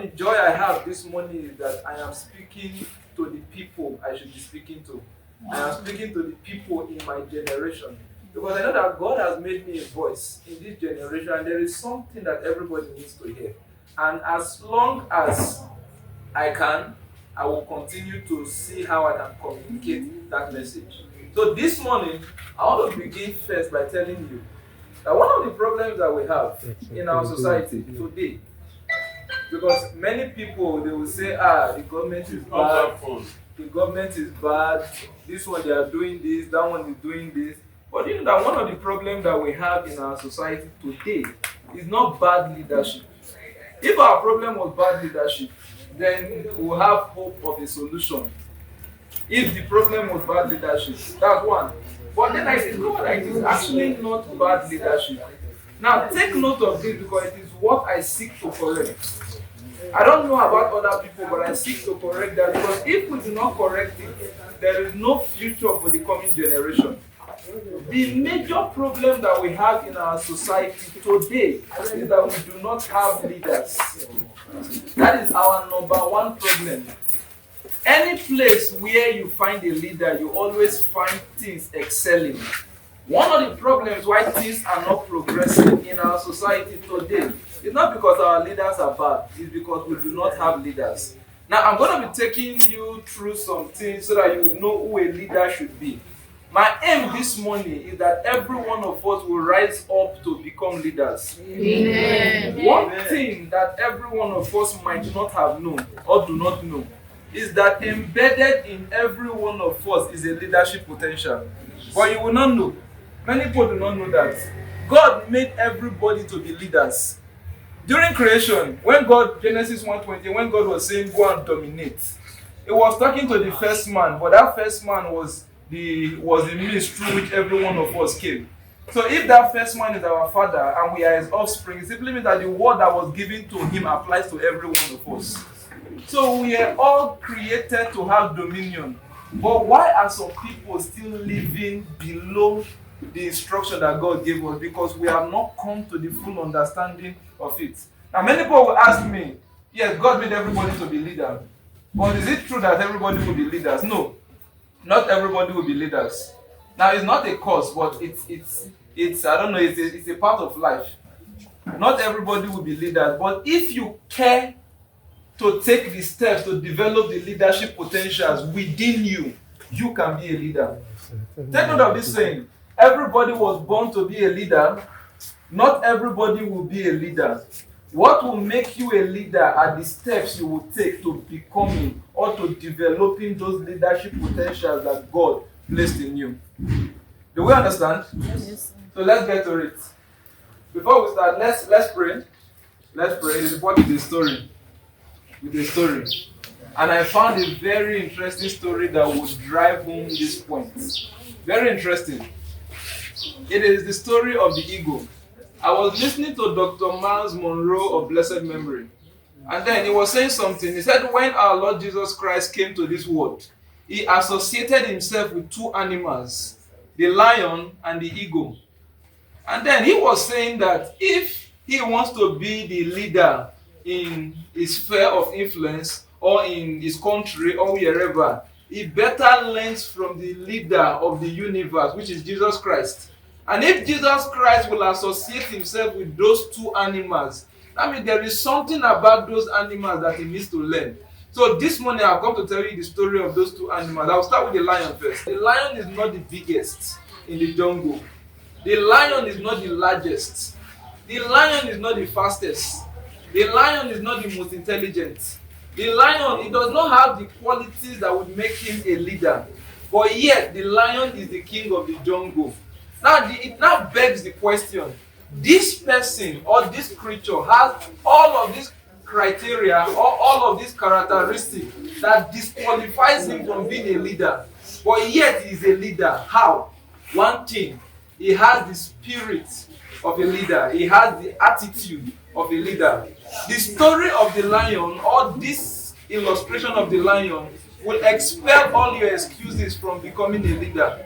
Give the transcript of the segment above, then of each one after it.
the joy I have this morning is that I am speaking to the people I should be speaking to. I am speaking to the people in my generation. Because I know that God has made me a voice in this generation, and there is something that everybody needs to hear. And as long as I can, I will continue to see how I can communicate that message. So this morning, I want to begin first by telling you that one of the problems that we have in our society today, because many people they will say, the government is bad, the government is bad, this one they are doing this, that one is doing this. But you know that one of the problems that we have in our society today is not bad leadership. If our problem was bad leadership, then we'll have hope of a solution. If the problem was bad leadership, that's one. But then I discovered that it is actually not bad leadership. Now take note of this because it is what I seek to correct. I don't know about other people, but I seek to correct that because if we do not correct it, there is no future for the coming generation. The major problem that we have in our society today is that we do not have leaders. That is our number one problem. Any place where you find a leader, you always find things excelling. One of the problems why things are not progressing in our society today is not because our leaders are bad, it's because we do not have leaders. Now, I'm going to be taking you through some things so that you know who a leader should be. My aim this morning is that every one of us will rise up to become leaders. Amen. One thing that every one of us might not have known or do not know is that embedded in every one of us is a leadership potential. But you will not know. Many people do not know that. God made everybody to be leaders. During creation, when God, Genesis 1:20, when God was saying, go and dominate, He was talking to the first man, but that first man was the means through which every one of us came. So if that first man is our father and we are his offspring, it simply means that the word that was given to him applies to every one of us. So we are all created to have dominion. But why are some people still living below the instruction that God gave us? Because we have not come to the full understanding of it. Now many people will ask me, yes, God made everybody to be leader. But is it true that everybody will be leaders? No. Not everybody will be leaders. Now it's not a cause, but it's I don't know, it's a part of life. Not everybody will be leaders, but if you care to take the steps to develop the leadership potentials within you, you can be a leader. Take note of this saying: everybody was born to be a leader. Not everybody will be a leader. What will make you a leader are the steps you will take to becoming or to developing those leadership potentials that God placed in you. Do we understand? Yes. So let's get to it. Before we start, let's pray. Let's pray. It's important with a story. With a story. And I found a very interesting story that would drive home this point. Very interesting. It is the story of the eagle. I was listening to Dr. Miles Monroe of blessed memory. And then he was saying something. He said when our Lord Jesus Christ came to this world, he associated himself with two animals, the lion and the eagle. And then he was saying that if he wants to be the leader in his sphere of influence or in his country or wherever, he better learns from the leader of the universe, which is Jesus Christ. And if Jesus Christ will associate himself with those two animals, that means there is something about those animals that he needs to learn. So this morning I've come to tell you the story of those two animals. I'll start with the lion first. The lion is not the biggest in the jungle. The lion is not the largest. The lion is not the fastest. The lion is not the most intelligent. The lion, he does not have the qualities that would make him a leader. But yet, the lion is the king of the jungle. Now, it now begs the question, this person or this creature has all of these criteria or all of these characteristics that disqualifies him from being a leader. But yet, he is a leader. How? One thing, he has the spirit of a leader. He has the attitude of a leader. The story of the lion or this illustration of the lion will expel all your excuses from becoming a leader.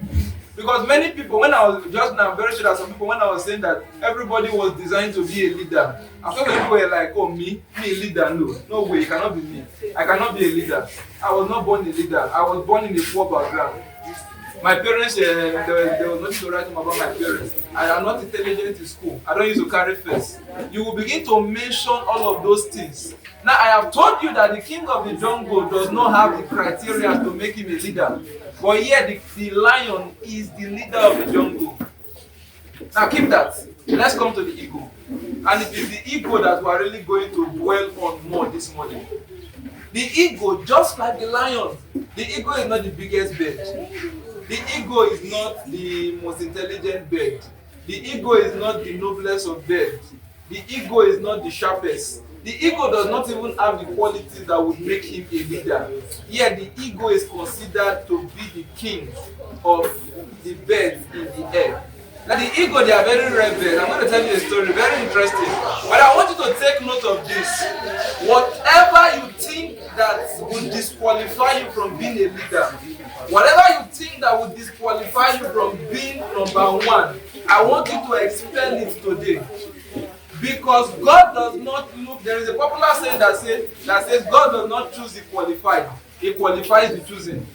Because many people, when I was just now, I'm very sure that some people, when I was saying that everybody was designed to be a leader, I'm sure people were like, oh, me a leader? No, no way, it cannot be me. I cannot be a leader. I was not born a leader. I was born in a poor background. My parents, there was nothing to write home about my parents. I am not intelligent in school. I don't used to carry face. You will begin to mention all of those things. Now, I have told you that the king of the jungle does not have the criteria to make him a leader. But yet, the lion is the leader of the jungle. Now, keep that. Let's come to the ego. And it is the ego that we are really going to dwell on more this morning. The ego, just like the lion, the ego is not the biggest bird. The ego is not the most intelligent bird. The ego is not the noblest of birds. The ego is not the sharpest. The ego does not even have the qualities that would make him a leader. Yet the ego is considered to be the king of the birds in the air. Now the ego, they are very rebel. I'm going to tell you a story, very interesting. But I want you to take note of this. Whatever you think that would disqualify you from being a leader, whatever you think that would disqualify you from being number one, I want you to expel it today. Because God does not look, there is a popular saying that says God does not choose the qualified, He qualifies the choosing.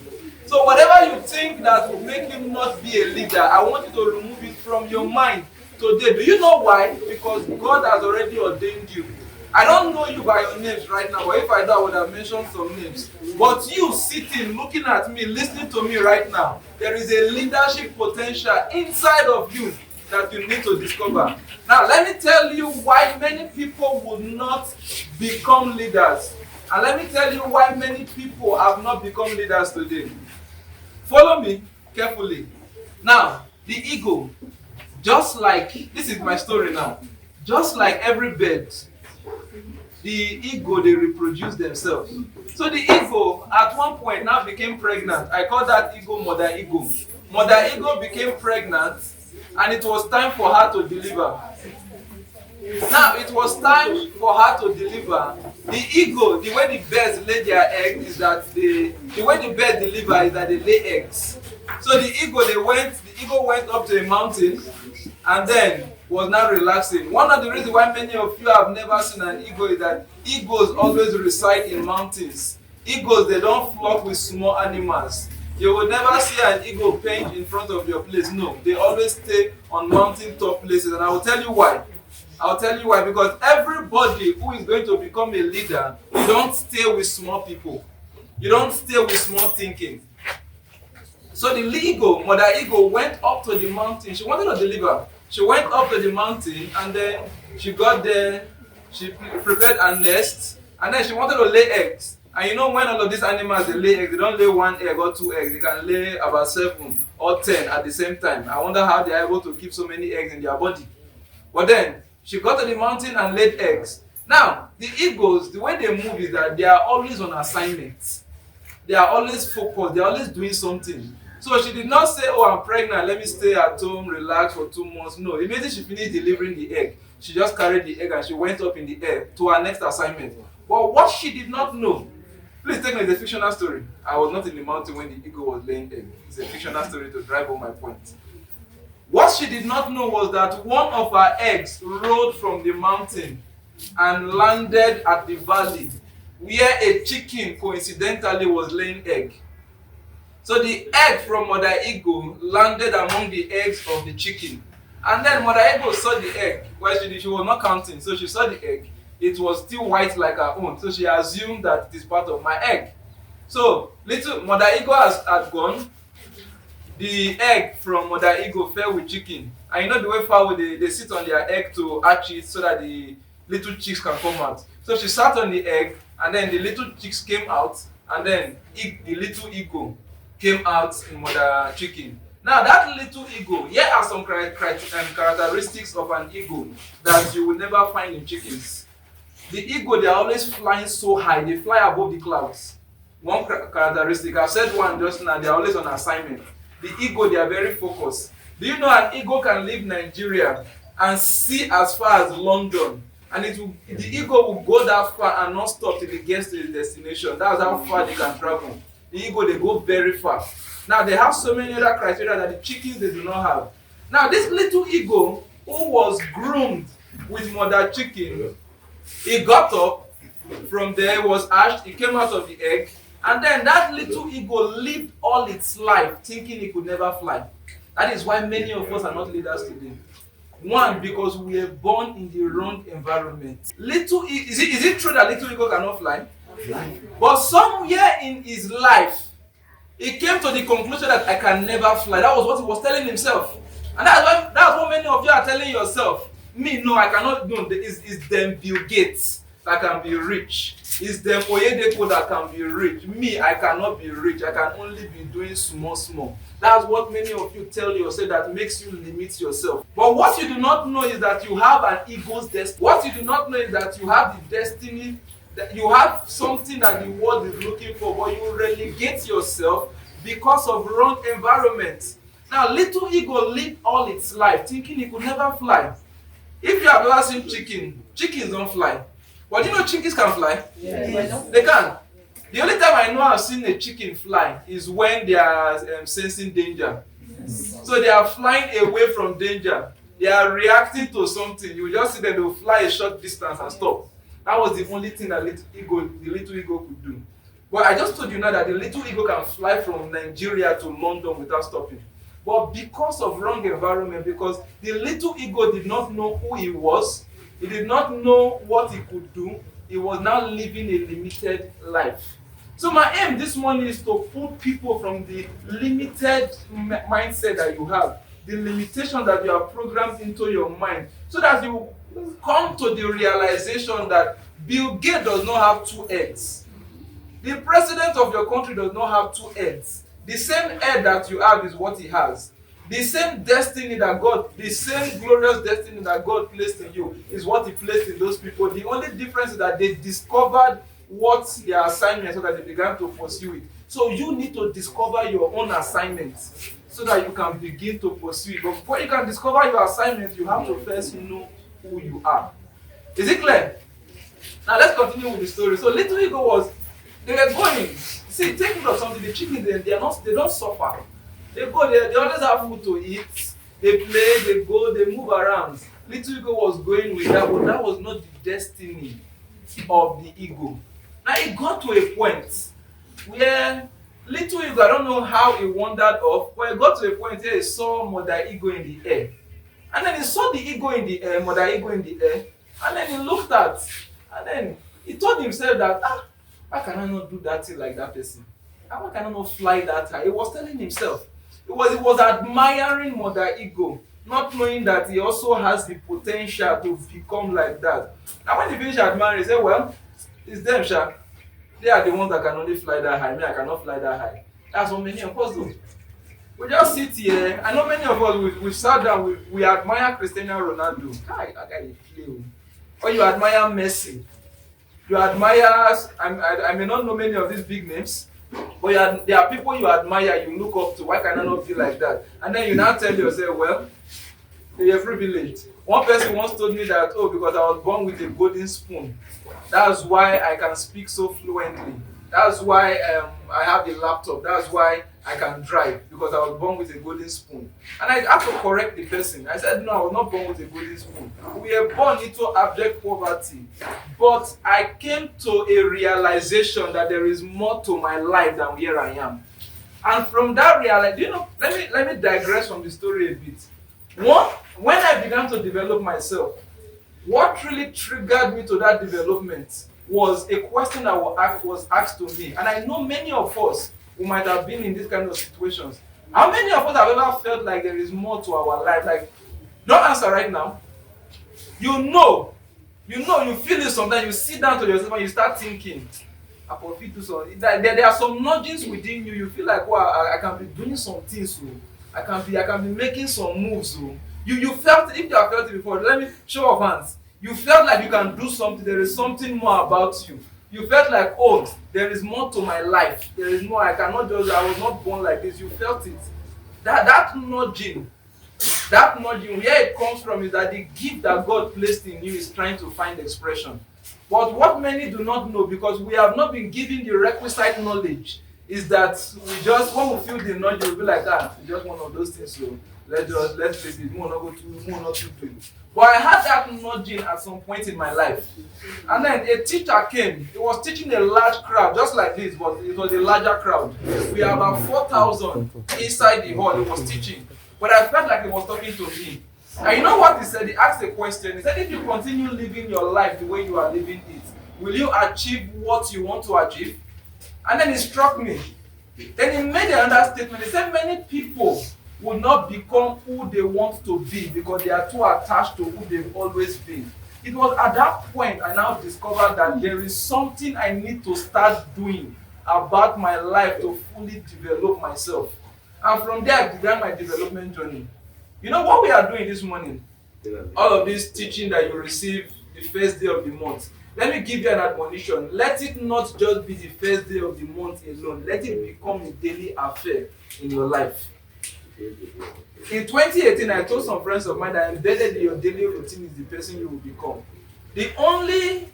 So whatever you think that will make you not be a leader, I want you to remove it from your mind today. Do you know why? Because God has already ordained you. I don't know you by your names right now, but if I do, I would have mentioned some names. But you sitting, looking at me, listening to me right now, there is a leadership potential inside of you that you need to discover. Now, let me tell you why many people would not become leaders. And let me tell you why many people have not become leaders today. Follow me carefully. Now, the ego, just like, this is my story now, just like every bird, the ego, they reproduce themselves. So the ego, at one point, now became pregnant. I call that ego Mother Ego. Mother Ego became pregnant, and it was time for her to deliver. Now, it was time for her to deliver. The ego, the way the birds lay their eggs is that the way the birds deliver is that they lay eggs. So the ego went up to a mountain and then was now relaxing. One of the reasons why many of you have never seen an ego is that egos always reside in mountains. Egos, they don't flock with small animals. You will never see an ego paint in front of your place. No, they always stay on mountain top places, and I will tell you why. I'll tell you why. Because everybody who is going to become a leader, you don't stay with small people. You don't stay with small thinking. So the ego, Mother Ego, went up to the mountain. She wanted to deliver. She went up to the mountain, and then she got there. She prepared a nest, and then she wanted to lay eggs. And you know, when all of these animals, they lay eggs, they don't lay one egg or two eggs. They can lay about 7 or 10 at the same time. I wonder how they are able to keep so many eggs in their body. But then she got to the mountain and laid eggs. Now, the egos, the way they move is that they are always on assignment. They are always focused. They are always doing something. So she did not say, oh, I'm pregnant, let me stay at home, relax for 2 months. No, immediately she finished delivering the egg, she just carried the egg and she went up in the air to her next assignment. But what she did not know, please take me, it's a fictional story. I was not in the mountain when the ego was laying egg. It's a fictional story to drive home my point. What she did not know was that one of her eggs rolled from the mountain and landed at the valley where a chicken coincidentally was laying egg. So the egg from Mother Ego landed among the eggs of the chicken. And then Mother Ego saw the egg. Well, she was not counting, so she saw the egg. It was still white like her own, so she assumed that it is part of my egg. So little Mother Ego had gone. The egg from Mother Ego fell with chicken. And you know the way fowl, they sit on their egg to hatch it so that the little chicks can come out. So she sat on the egg, and then the little chicks came out, and then the little ego came out in Mother Chicken. Now that little ego, here are some characteristics of an ego that you will never find in chickens. The ego, they are always flying so high, they fly above the clouds. One characteristic, I've said one just now, they are always on assignment. The ego, they are very focused. Do you know an ego can leave Nigeria and see as far as London? And the ego will go that far and not stop till it gets to the destination. That's how far they can travel. The ego, they go very far. Now they have so many other criteria that the chickens they do not have. Now this little eagle who was groomed with mother chicken, he got up from there, was hatched, he came out of the egg, and then that little eagle lived all its life thinking it could never fly. That is why many of us are not leaders today. One, because we were born in the wrong environment. Is it true that little eagle cannot fly? But somewhere in his life, he came to the conclusion that I can never fly. That was what he was telling himself. And that's what many of you are telling yourself. Me, no, I cannot. No, it's them Bill Gates that can be rich. It's them Oyedepo that can be rich. Me, I cannot be rich. I can only be doing small. That's what many of you tell yourself that makes you limit yourself. But what you do not know is that you have an ego's destiny. What you do not know is that you have the destiny, that you have something that the world is looking for, but you relegate yourself because of wrong environment. Now, little eagle lived all its life thinking it could never fly. If you have ever seen chickens don't fly. But you know chickens can fly? Yes. They can. The only time I know I've seen a chicken fly is when they are sensing danger. Yes. So they are flying away from danger. They are reacting to something. You just see them, they'll fly a short distance and stop. That was the only thing that the little eagle could do. But I just told you now that the little eagle can fly from Nigeria to London without stopping. But because of wrong environment, because the little eagle did not know who he was, he did not know what he could do, he was now living a limited life. So my aim this morning is to put people from the limited mindset that you have, the limitation that you have programmed into your mind, so that you come to the realization that Bill Gates does not have two heads. The president of your country does not have two heads. The same head that you have is what he has. The same destiny that God, the same glorious destiny that God placed in you is what he placed in those people. The only difference is that they discovered what their assignment so that they began to pursue it. So you need to discover your own assignments so that you can begin to pursue it. But before you can discover your assignment, you have to first know who you are. Is it clear? Now let's continue with the story. So little eagle they were going. See, take note of something. The chickens, they don't suffer. They go there, they always have food to eat. They play, they go, they move around. Little eagle was going with that, but that was not the destiny of the eagle. Now it got to a point where little eagle, I don't know how he wandered off, but it got to a point where he saw mother eagle in the air. And then he saw the eagle in the air, mother eagle in the air, and then he looked at, and then he told himself that, why can I not do that thing like that person? Why can I not fly that high? He was telling himself. He was admiring mother eagle, not knowing that he also has the potential to become like that. And when he finished admiring, he said, well, it's them, Sha. They are the ones that can only fly that high. Me, I cannot fly that high. That's what many of us do. We just sit here. I know many of us, we sat down, we admire Cristiano Ronaldo. Hi, that guy is play. Or you admire Messi. You admire, I may not know many of these big names, but there are people you admire, you look up to. Why can I not be like that? And then you now tell yourself, well, you're privileged. One person once told me that, because I was born with a golden spoon, that's why I can speak so fluently. That's why I have a laptop. That's why I can drive, because I was born with a golden spoon. And I had to correct the person. I said, no, I was not born with a golden spoon. We were born into abject poverty. But I came to a realization that there is more to my life than where I am. And from that realization, let me digress from the story a bit. When I began to develop myself, what really triggered me to that development was a question that was asked to me. And I know many of us who might have been in this kind of situations. How many of us have ever felt like there is more to our life? Like, don't answer right now. You feel it sometimes. You sit down to yourself and you start thinking, there are some nudgings within you. You feel like, wow, I can be doing some things. So I can be making some moves. So you felt it. If you have felt it before, let me show of hands. You felt like you can do something. There is something more about you. You felt like, there is more to my life. There is more. I was not born like this. You felt it. That nudging, where it comes from is that the gift that God placed in you is trying to find expression. But what many do not know, because we have not been given the requisite knowledge, is that we just, when we feel the nudge, we'll be like, it's just one of those things. So let's face it, more not go to more not too quick. But I had that nudging at some point in my life. And then a teacher came. He was teaching a large crowd, just like this, but it was a larger crowd. We are about 4,000 inside the hall. He was teaching. But I felt like he was talking to me. And you know what he said? He asked a question. He said, if you continue living your life the way you are living it, will you achieve what you want to achieve? And then it struck me. Then he made another statement. He said, many people will not become who they want to be because they are too attached to who they've always been. It was at that point I now discovered that there is something I need to start doing about my life to fully develop myself. And from there, I began my development journey. You know what we are doing this morning? All of this teaching that you receive the first day of the month. Let me give you an admonition. Let it not just be the first day of the month alone. Let it become a daily affair in your life. In 2018, I told some friends of mine that embedded in your daily routine is the person you will become. The only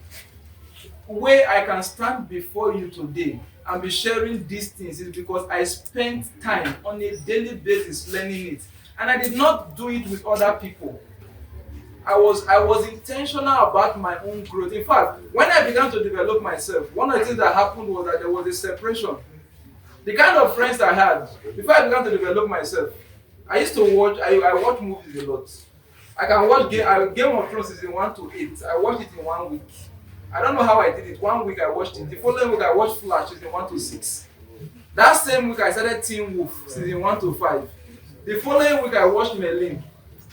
way I can stand before you today and be sharing these things is because I spent time on a daily basis learning it. And I did not do it with other people. I was intentional about my own growth. In fact, when I began to develop myself, one of the things that happened was that there was a separation. The kind of friends I had, before I began to develop myself, I used to watch, I watch movies a lot. I can watch Game of Thrones season 1 to 8. I watched it in 1 week. I don't know how I did it. 1 week I watched it. The following week I watched Flash season 1 to 6. That same week I started Teen Wolf season 1 to 5. The following week I watched Merlin.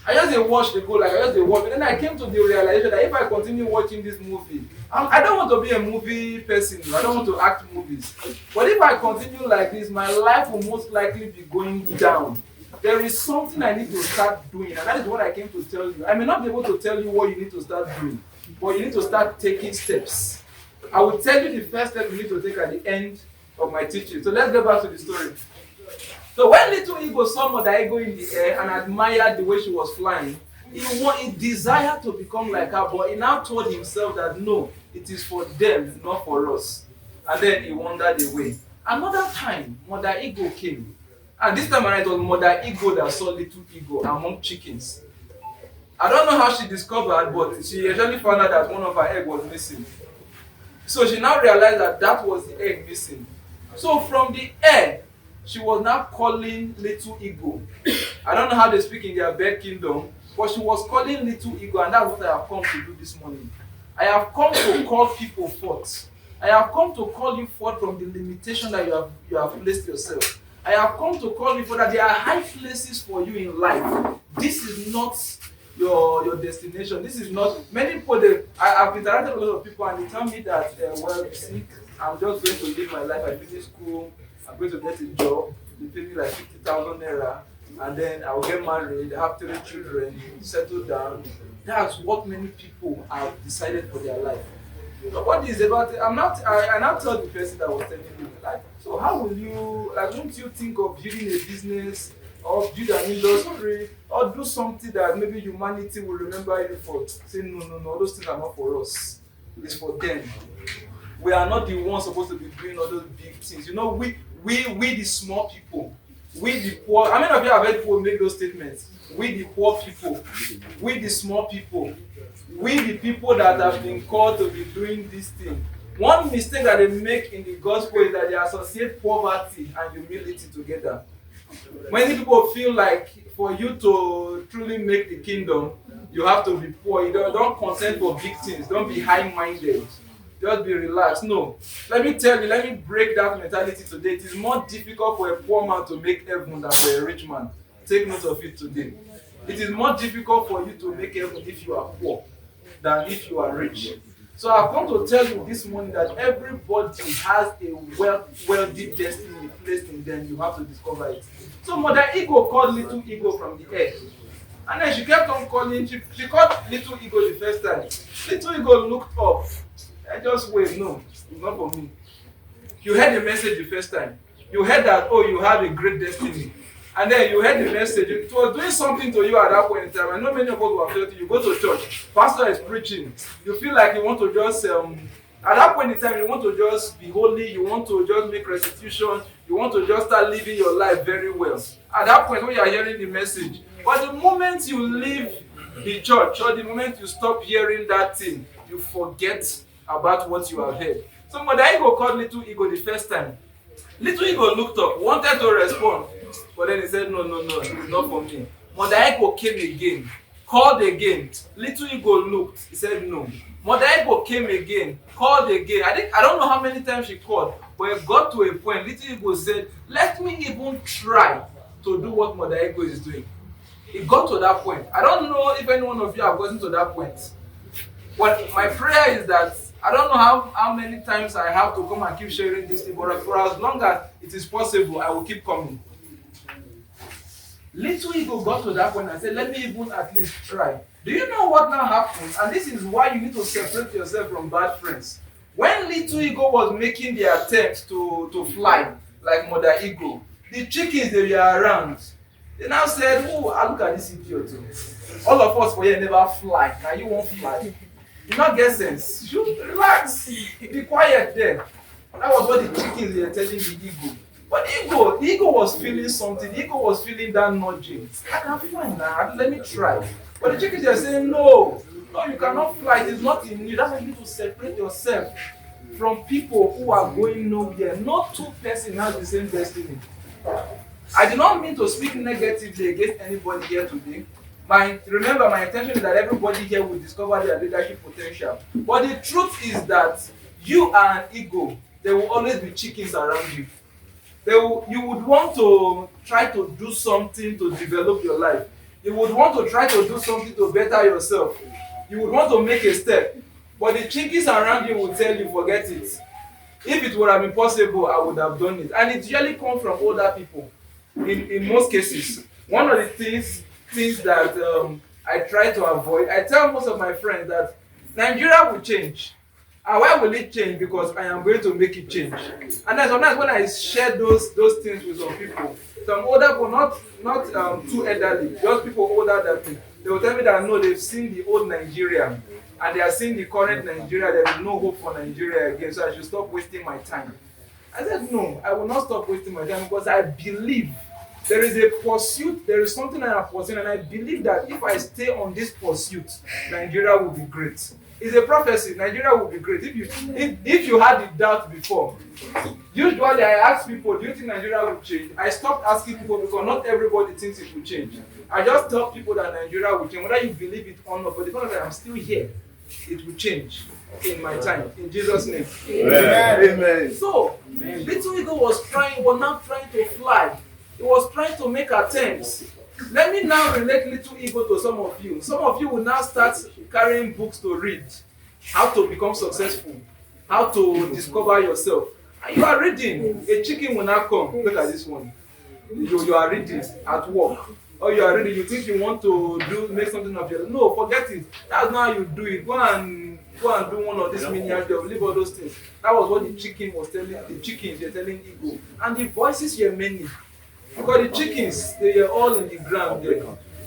I just didn't watch the go, like I just didn't watch. And then I came to the realization that if I continue watching this movie, I don't want to be a movie person. I don't want to act movies. But if I continue like this, my life will most likely be going down. There is something I need to start doing, and that is what I came to tell you. I may not be able to tell you what you need to start doing, but you need to start taking steps. I will tell you the first step you need to take at the end of my teaching. So let's get back to the story. So when little Ego saw Mother Ego in the air and admired the way she was flying, he desired to become like her, but he now told himself that no, it is for them, not for us. And then he wandered away. Another time, Mother Ego came. And this time around, it was Mother Ego that saw little Ego among chickens. I don't know how she discovered, but she actually found out that one of her eggs was missing. So she now realized that that was the egg missing. So from the egg, she was now calling little Ego. I don't know how they speak in their bird kingdom, but she was calling little Ego, and that's what I have come to do this morning. I have come to call people forth. I have come to call you forth from the limitation that you have placed yourself. I have come to call you for that there are high places for you in life. This is not your destination. This is not. Many people, I've interacted with a lot of people and they tell me that, well, you see, I'm just going to live my life. I finish school, I'm going to get a job, they pay me like 50,000 naira, and then I'll get married, have 3 children, settle down. That's what many people have decided for their life. But what is about it? I now tell the person that was telling me, like, so how will you, like, won't you think of building a business or build an industry or do something that maybe humanity will remember you for? Say, no, those things are not for us. It's for them. We are not the ones supposed to be doing all those big things. You know, we the small people, we the poor. How many of you have heard people make those statements? We the poor people, we the small people, we the people that have been called to be doing this thing. One mistake that they make in the gospel is that they associate poverty and humility together. Many people feel like for you to truly make the kingdom, you have to be poor. You don't consent for big things. Don't be high-minded. Just be relaxed. No. Let me tell you, let me break that mentality today. It is more difficult for a poor man to make heaven than for a rich man. Take note of it today. It is more difficult for you to make heaven if you are poor than if you are rich. So I've come to tell you this morning that everybody has a wealthy destiny placed in them. You have to discover it. So Mother Ego called little Ego from the air. And then she kept on calling. She called little Ego the first time. Little Ego looked up. I just wait. No, it's not for me. You heard the message the first time. You heard that, oh, you have a great destiny. And then you heard the message. It was doing something to you at that point in time. I know many of us who have felt it. You go to church. Pastor is preaching. You feel like you want to just At that point in time, you want to just be holy, you want to just make restitution, you want to just start living your life very well. At that point, when you are hearing the message, but the moment you leave the church or the moment you stop hearing that thing, you forget about what you have heard. So Mother Ego called Little Ego the first time. Little Ego looked up, wanted to respond, but then he said, no, it's not for me. Mother Ego came again, called again. Little Ego looked, he said no. Mother Ego came again, called again. I don't know how many times she called, but it got to a point. Little Ego said, let me even try to do what Mother Ego is doing. It got to that point. I don't know if any one of you have gotten to that point. But my prayer is that I don't know how many times I have to come and keep sharing this thing, but for as long as it is possible, I will keep coming. Little Ego got to that point and said, let me even at least try. Do you know what now happens? And this is why you need to separate yourself from bad friends. When Little Ego was making the attempt to fly, like Mother Ego, the chickens they were around, they now said, oh, look at this idiot. All of us for here never fly. Now you won't fly. You not get sense. You relax. Be quiet there. That was what the chickens were telling the ego. But the ego was feeling something. The ego was feeling that nudging. I can fly now. Let me try. But the chickens are saying, no, you cannot fly. It is not in you. That's why you need to separate yourself from people who are going nowhere. Not two persons have the same destiny. I do not mean to speak negatively against anybody here today. Remember, my intention is that everybody here will discover their leadership potential. But the truth is that you are an ego. There will always be chickens around you. You would want to try to do something to develop your life. You would want to try to do something to better yourself. You would want to make a step. But the chickens around you will tell you, forget it. If it would have been possible, I would have done it. And it usually comes from older people. In most cases, one of the things that I try to avoid, I tell most of my friends that Nigeria will change. And why will it change? Because I am going to make it change. And then sometimes when I share those things with some people, some older people, not too elderly, just people older than me, they will tell me that no, they've seen the old Nigeria and they are seeing the current Nigeria. There is no hope for Nigeria again, so I should stop wasting my time. I said no, I will not stop wasting my time because I believe there is a pursuit, there is something I am pursuing, and I believe that if I stay on this pursuit, Nigeria will be great. It's a prophecy. Nigeria will be great. If you had the doubt before, usually I ask people, do you think Nigeria will change? I stopped asking people because not everybody thinks it will change. I just tell people that Nigeria will change, whether you believe it or not. But the fact that I'm still here, it will change in my time. In Jesus' name. Amen. So, Little Eagle was now trying to fly. He was trying to make attempts. Let me now relate Little Ego to some of you. Some of you will now start carrying books to read. How to become successful. How to discover yourself. And you are reading. A chicken will now come. Look at this one. You are reading at work. Or you are reading. You think you want to make something of your life. No, forget it. That's not how you do it. Go and do one of these miniature jobs. Leave all those things. That was what the chicken was telling. The chickens were telling Ego. And the voices were many. Because the chickens, they were all in the ground there.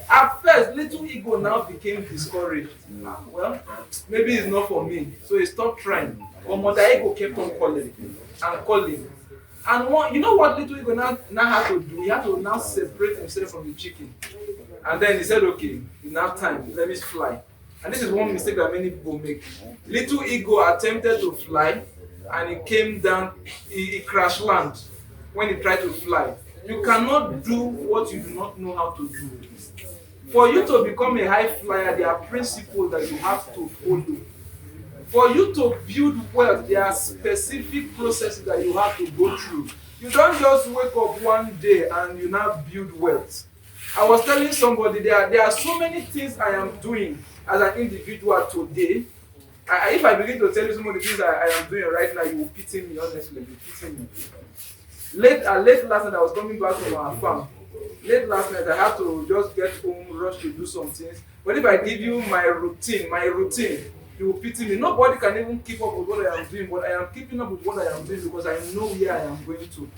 At first, Little Ego now became discouraged. Well, maybe it's not for me. So he stopped trying. But Mother Ego kept on calling and calling. And you know what Little Ego now had to do? He had to now separate himself from the chicken. And then he said, okay, enough time, let me fly. And this is one mistake that many people make. Little Ego attempted to fly and he came down, he crash landed when he tried to fly. You cannot do what you do not know how to do. For you to become a high flyer, there are principles that you have to follow. For you to build wealth, there are specific processes that you have to go through. You don't just wake up one day and you now build wealth. I was telling somebody there are so many things I am doing as an individual today. If I begin to tell you some of the things I am doing right now, you will pity me, honestly. You will pity me. Late last night, I was coming back from our farm. Late last night, I had to just get home, rush to do some things. But if I give you my routine, you will pity me. Nobody can even keep up with what I am doing, but I am keeping up with what I am doing because I know where I am going to.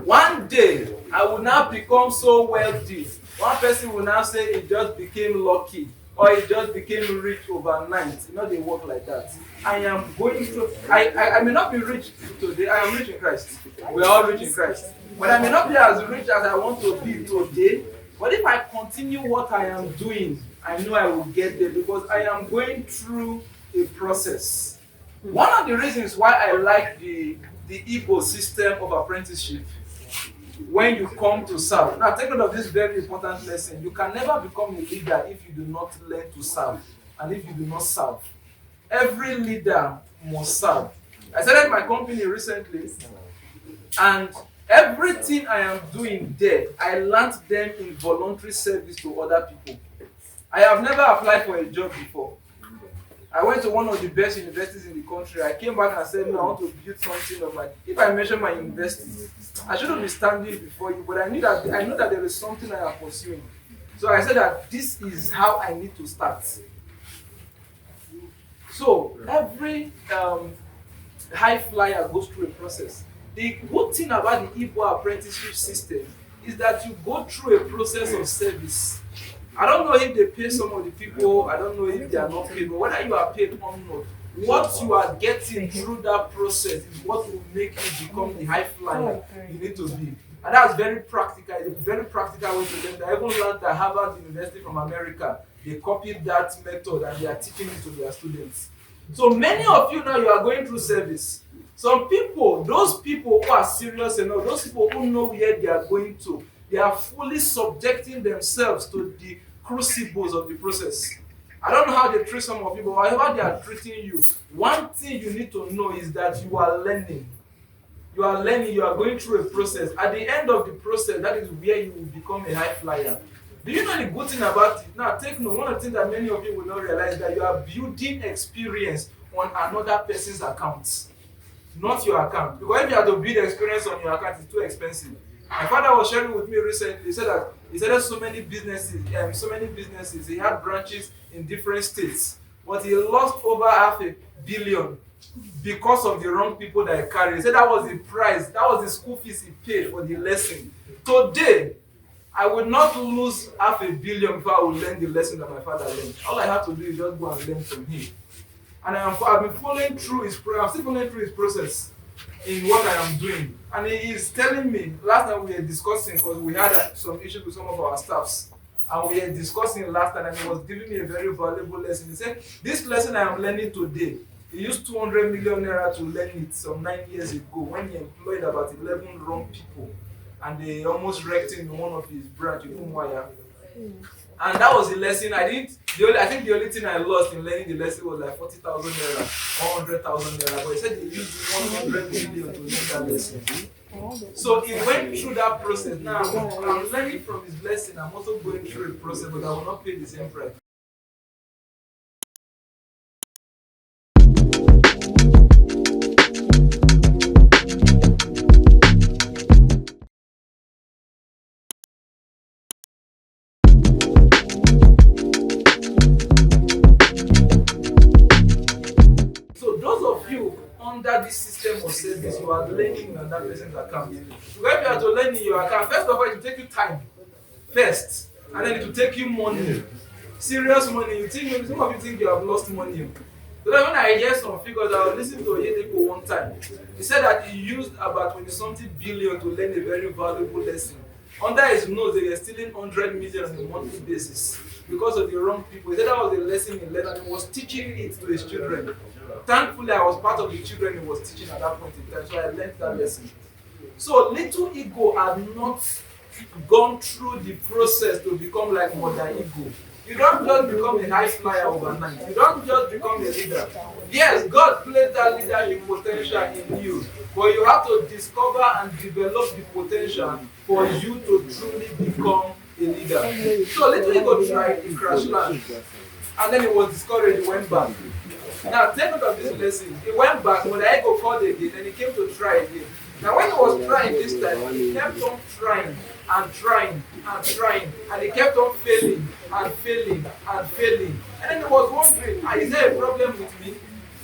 One day, I will now become so wealthy. One person will now say it just became lucky. or he just became rich overnight. You know, they work like that. I am going through, I may not be rich today, I am rich in Christ. We are all rich in Christ. But I may not be as rich as I want to be today. But if I continue what I am doing, I know I will get there because I am going through a process. One of the reasons why I like the Igbo system of apprenticeship, when you come to serve. Now take note of this very important lesson. You can never become a leader if you do not learn to serve and if you do not serve. Every leader must serve. I started my company recently, and everything I am doing there, I learned them in voluntary service to other people. I have never applied for a job before. I went to one of the best universities in the country. I came back and said, no, I want to build something of my. If I mention my university, I shouldn't be standing before you, but I know that there is something I am pursuing. So I said that this is how I need to start. So every high flyer goes through a process. The good thing about the Igbo apprenticeship system is that you go through a process of service. I don't know if they pay some of the people, I don't know if they are not paid, but whether you are paid or not, what you are getting through that process is what will make you become the high flyer you need to be. And that's very practical. It's a very practical way to learn. I even learned at Harvard University from America. They copied that method and they are teaching it to their students. So many of you now, you are going through service. Some people, those people who are serious enough, those people who know where they are going to, they are fully subjecting themselves to the crucibles of the process. I don't know how they treat some of you, but however they are treating you, one thing you need to know is that you are learning. You are learning, you are going through a process. At the end of the process, that is where you will become a high flyer. Do you know the good thing about it? Now, take note, one of the things that many of you will not realize is that you are building experience on another person's account, not your account. Because if you have to build experience on your account, it's too expensive. My father was sharing with me recently. He said that he started so many businesses. He had branches in different states, but he lost over $500 million because of the wrong people that he carried. He said that was the price, that was the school fees he paid for the lesson. Today, I would not lose $500 million if I would learn the lesson that my father learned. All I have to do is just go and learn from him. And I've been following through his I'm still following through his process in what I am doing. And he is telling me, last time we were discussing, because we had some issues with some of our staffs, and we were discussing last time, and he was giving me a very valuable lesson. He said, this lesson I am learning today, he used 200 million naira to learn it some 9 years ago when he employed about 11 wrong people, and they almost wrecked him in one of his branch in Umuaya. And that was the lesson I think the only thing I lost in learning the lesson was like 40,000 naira or 100,000 naira. But he said he used 100 million to learn that lesson. So he went through that process. Now I'm learning from his lesson. I'm also going through a process, but I will not pay the same price. Under this system of service, you are learning on that person's account. So if you are to learn in your account, first of all, it will take you time first, and then it will take you money, serious money. You think some of you think you have lost money. So then when I hear some figures, I was listening to Oyedepo one time. He said that he used about 20-something billion to learn a very valuable lesson. Under his nose, they were stealing 100 million on a monthly basis because of the wrong people. He said that was a lesson he learned, and he was teaching it to his children. Thankfully, I was part of the children he was teaching at that point in time, so I learned that lesson. So little ego had not gone through the process to become like mother ego. You don't just become a high flyer overnight. You don't just become a leader. Yes, God placed that leadership potential in you, but you have to discover and develop the potential for you to truly become a leader. So little ego tried, he crash land, and then he was discouraged, he went back. Now, take note of this lesson. He went back, when the ego called again, and he came to try again. Now, when he was trying this time, he kept on trying and trying and trying, and he kept on failing and failing and failing. And then he was wondering, is there a problem with me?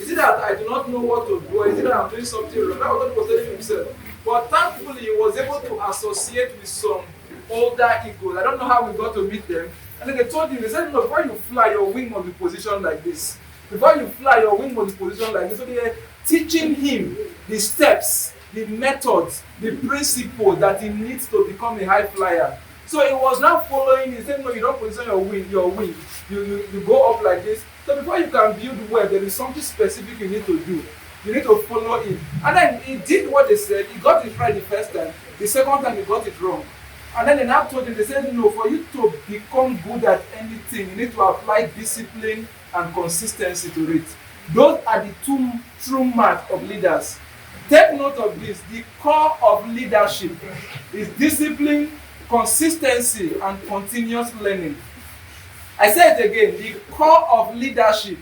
Is it that I do not know what to do, or is it that I'm doing something wrong? That was what he was telling himself. But thankfully, he was able to associate with some older egos. I don't know how we got to meet them. And then they told him, they said, no, before you fly, your wing must be positioned like this. Before you fly, your wing must be positioned like this. So they were teaching him the steps, the methods, the principles that he needs to become a high flyer. So he was not following. He said, no, you don't position your wing. You go up like this. So before you can build well, there is something specific you need to do. You need to follow it. And then he did what they said. He got it right the first time. The second time he got it wrong. And then they now told him, they said, no, for you to become good at anything, you need to apply discipline and consistency to it. Those are the two true marks of leaders. Take note of this. The core of leadership is discipline, consistency, and continuous learning. I say it again. The core of leadership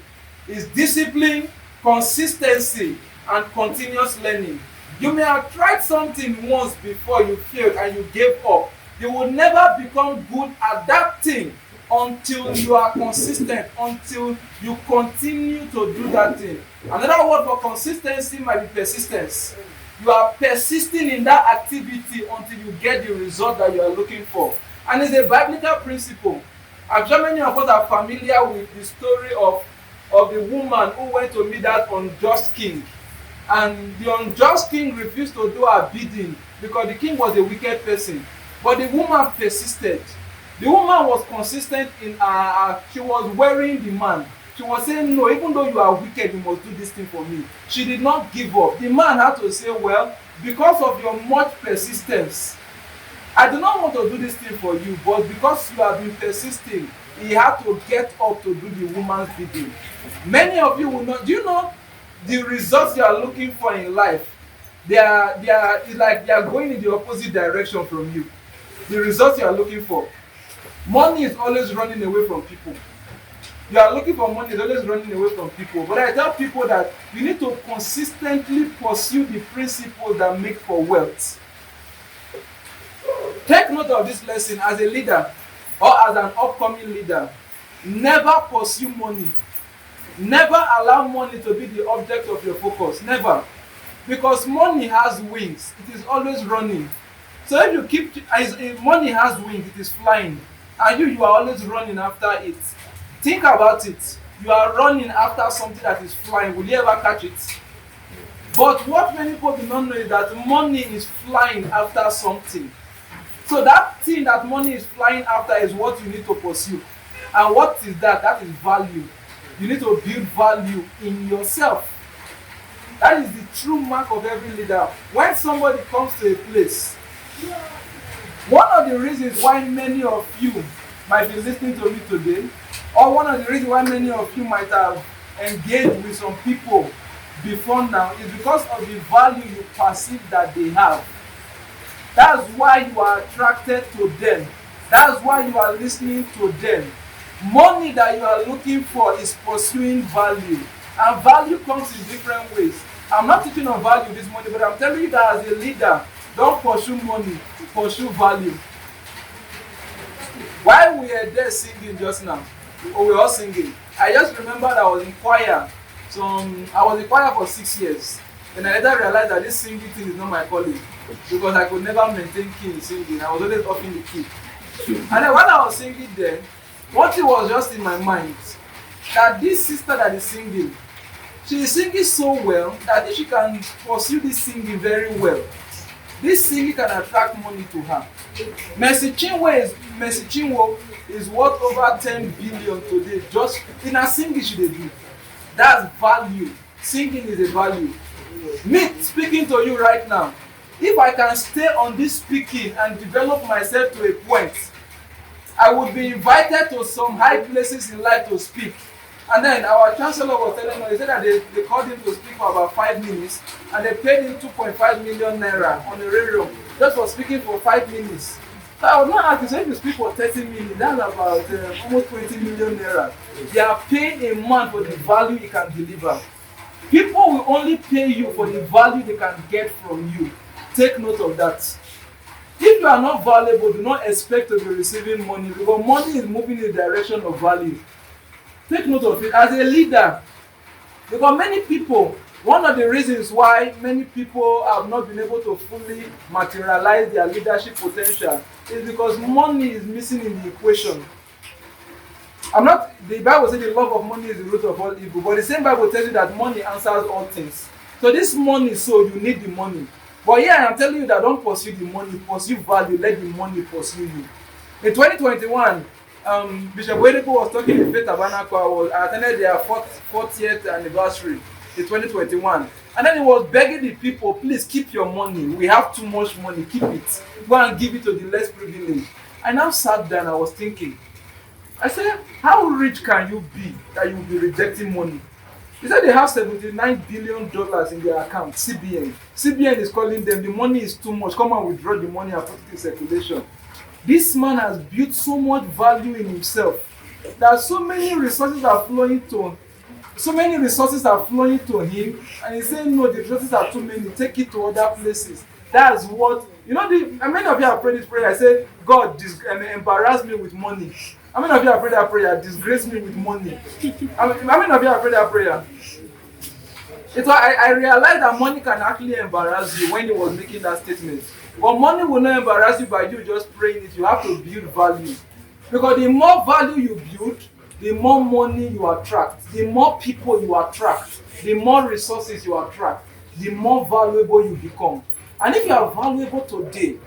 is discipline, consistency, and continuous learning. You may have tried something once before you failed and you gave up. You will never become good at that thing until you are consistent, until you continue to do that thing. Another word for consistency might be persistence. You are persisting in that activity until you get the result that you are looking for. And it's a biblical principle. I'm sure many of us are familiar with the story of the woman who went to meet that unjust king. And the unjust king refused to do her bidding because the king was a wicked person. But the woman persisted. The woman was consistent in she was wearing the man. She was saying, no, even though you are wicked, you must do this thing for me. She did not give up. The man had to say, well, because of your much persistence, I do not want to do this thing for you, but because you have been persisting, he had to get up to do the woman's bidding. Many of you will not. Do you know the results you are looking for in life? It's like they are going in the opposite direction from you. The results you are looking for. Money is always running away from people. You are looking for money, is always running away from people. But I tell people that you need to consistently pursue the principles that make for wealth. Take note of this lesson as a leader or as an upcoming leader. Never pursue money. Never allow money to be the object of your focus. Never. Because money has wings. It is always running. So if you if money has wings, it is flying. And you are always running after it. Think about it. You are running after something that is flying. Will you ever catch it? But what many people do not know is that money is flying after something. So that thing that money is flying after is what you need to pursue. And what is that? That is value. You need to build value in yourself. That is the true mark of every leader. When somebody comes to a place, one of the reasons why many of you might be listening to me today, or one of the reasons why many of you might have engaged with some people before now, is because of the value you perceive that they have. That's why you are attracted to them. That's why you are listening to them. Money that you are looking for is pursuing value. And value comes in different ways. I'm not teaching on value this morning, but I'm telling you that as a leader, don't pursue money, pursue value. While we were there singing just now, or we were all singing, I just remember that I was in choir. I was in choir for 6 years. And I later realized that this singing thing is not my calling. Because I could never maintain key in singing. I was always off in the key. And then when I was singing there, one thing was just in my mind, that this sister that is singing, she is singing so well that if she can pursue this singing very well, this singing can attract money to her. Mercy Chinwo is worth over 10 billion today just in her singing she dey do. That's value. Singing is a value. Me speaking to you right now, if I can stay on this speaking and develop myself to a point, I would be invited to some high places in life to speak. And then our chancellor was telling us, he said that they called him to speak for about 5 minutes and they paid him 2.5 million naira on the radio just for speaking for 5 minutes. So I was not asking, so if you speak for 30 minutes, that's about almost 20 million naira. They are paying a man for the value he can deliver. People will only pay you for the value they can get from you. Take note of that. If you are not valuable, do not expect to be receiving money because money is moving in the direction of value. Take note of it as a leader. Because many people, one of the reasons why many people have not been able to fully materialize their leadership potential is because money is missing in the equation. I'm not, the Bible says the love of money is the root of all evil, but the same Bible tells you that money answers all things. So this money, so you need the money. But here I am telling you that don't pursue the money, pursue value, let the money pursue you. In 2021, Bishop Wedeko was talking in Faith Tabernacle. I attended their 40th anniversary in 2021. And then he was begging the people, please keep your money. We have too much money, keep it. Go and give it to the less privileged. I now sat down and I was thinking, I said, how rich can you be that you will be rejecting money? He said they have $79 billion in their account, CBN. CBN is calling them, the money is too much, come and withdraw the money and put it in circulation. This man has built so much value in himself that so many resources are flowing to him. And he's saying, no, the resources are too many, take it to other places. That's what, and many of you have prayed this prayer. I said, God, embarrass me with money. How many of you have prayed that prayer? Disgrace me with money. How many of you have prayed that prayer? I realized that money can actually embarrass you when he was making that statement. But money will not embarrass you by you just praying it. You have to build value. Because the more value you build, the more money you attract. The more people you attract. The more resources you attract. The more valuable you become. And if you are valuable today,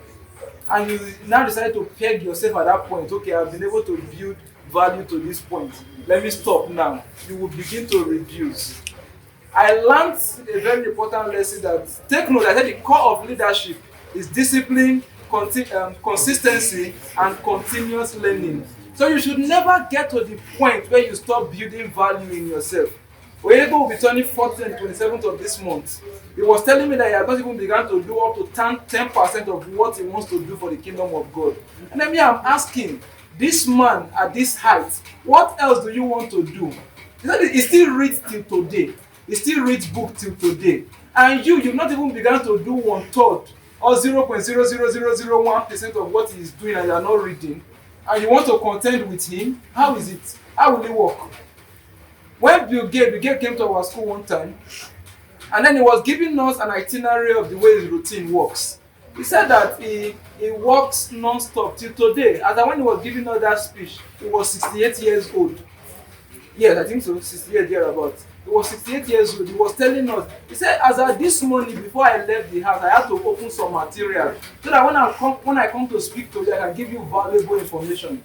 and you now decide to peg yourself at that point, okay, I've been able to build value to this point, let me stop now, you will begin to reduce. I learned a very important lesson that, take note, I said the core of leadership is discipline, consistency, and continuous learning. So you should never get to the point where you stop building value in yourself. Oyego will be turning 40 and 27th of this month. He was telling me that he has not even begun to do up to 10% of what he wants to do for the kingdom of God. And then I'm asking, this man at this height, what else do you want to do? He said he still reads till today. He still reads books till today. And you've not even begun to do 1/3 or 0.00001% of what he is doing and you are not reading. And you want to contend with him? How is it? How will it work? When Bill Gates came to our school one time, and then he was giving us an itinerary of the way his routine works. He said that he works non-stop till today. As when he was giving us that speech, he was 68 years old. Yes, I think so, 68 years about. He was 68 years old. He was telling us, he said, as at this morning, before I left the house, I had to open some material so that when I come to speak to you, I can give you valuable information.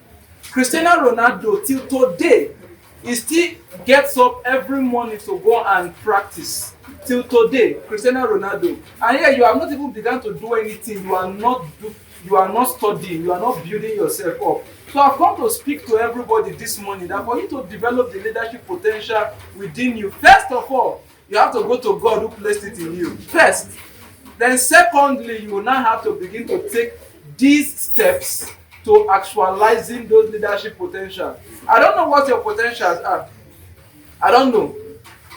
Cristiano Ronaldo, till today, he still gets up every morning to go and practice. Till today, Cristiano Ronaldo. And here you have not even begun to do anything. You are not studying. You are not building yourself up. So I've come to speak to everybody this morning that for you to develop the leadership potential within you, first of all, you have to go to God who placed it in you. First. Then secondly, you will now have to begin to take these steps to actualizing those leadership potential. I don't know what your potentials are. I don't know.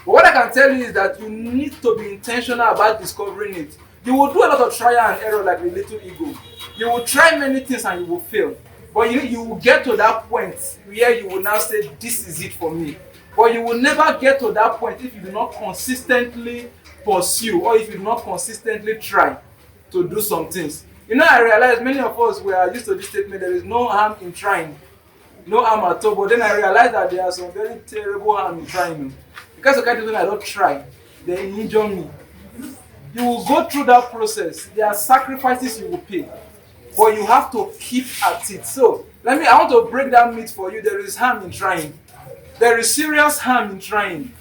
But what I can tell you is that you need to be intentional about discovering it. You will do a lot of trial and error like the little ego. You will try many things and you will fail. But you will get to that point where you will now say, this is it for me. But you will never get to that point if you do not consistently pursue or if you do not consistently try to do some things. I realize many of us were used to this statement, there is no harm in trying. No harm at all. But then I realized that there are some very terrible harm in trying. Because of kind of thing I don't try, they injure me. You will go through that process. There are sacrifices you will pay. But you have to keep at it. So, I want to break that myth for you. There is harm in trying. There is serious harm in trying.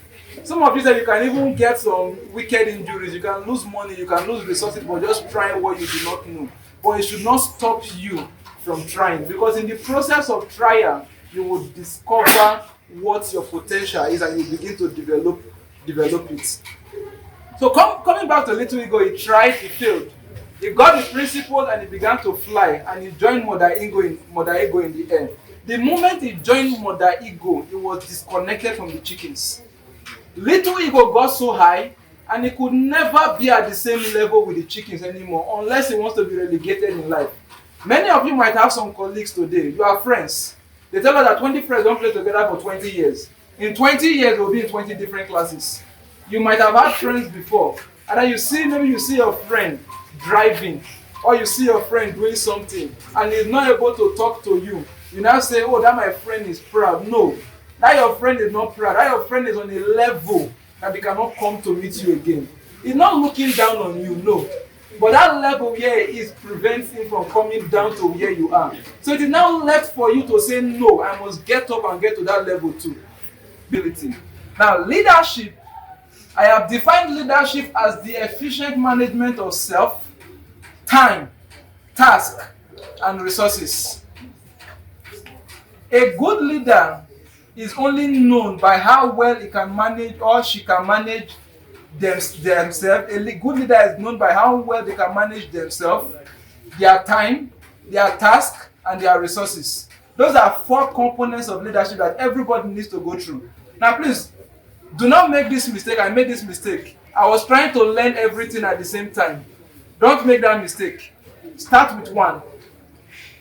Some of you said you can even get some wicked injuries. You can lose money, you can lose resources for just trying what you do not know. But it should not stop you from trying. Because in the process of trial, you will discover what your potential is and you begin to develop it. So coming back to Little Ego, he tried, he failed. He got the principles and he began to fly and he joined Mother Ego in the air. The moment he joined Mother Ego, he was disconnected from the chickens. Little Ego got so high and he could never be at the same level with the chickens anymore unless he wants to be relegated in life. Many of you might have some colleagues today. You are friends. They tell us that 20 friends don't play together for 20 years. In 20 years, we'll be in 20 different classes. You might have had friends before, and then maybe you see your friend driving, or you see your friend doing something, and he's not able to talk to you. You now say, oh, that my friend is proud. No, that your friend is not proud. That your friend is on a level that they cannot come to meet you again. He's not looking down on you, no. But that level here is prevents him from coming down to where you are. So it is now left for you to say, no, I must get up and get to that level too. Now, leadership, I have defined leadership as the efficient management of self, time, task, and resources. A good leader is only known by how well he can manage or she can manage themselves. A good leader is known by how well they can manage themselves, their time, their task, and their resources. Those are 4 components of leadership that everybody needs to go through. Now, please, do not make this mistake. I made this mistake. I was trying to learn everything at the same time. Don't make that mistake. Start with one.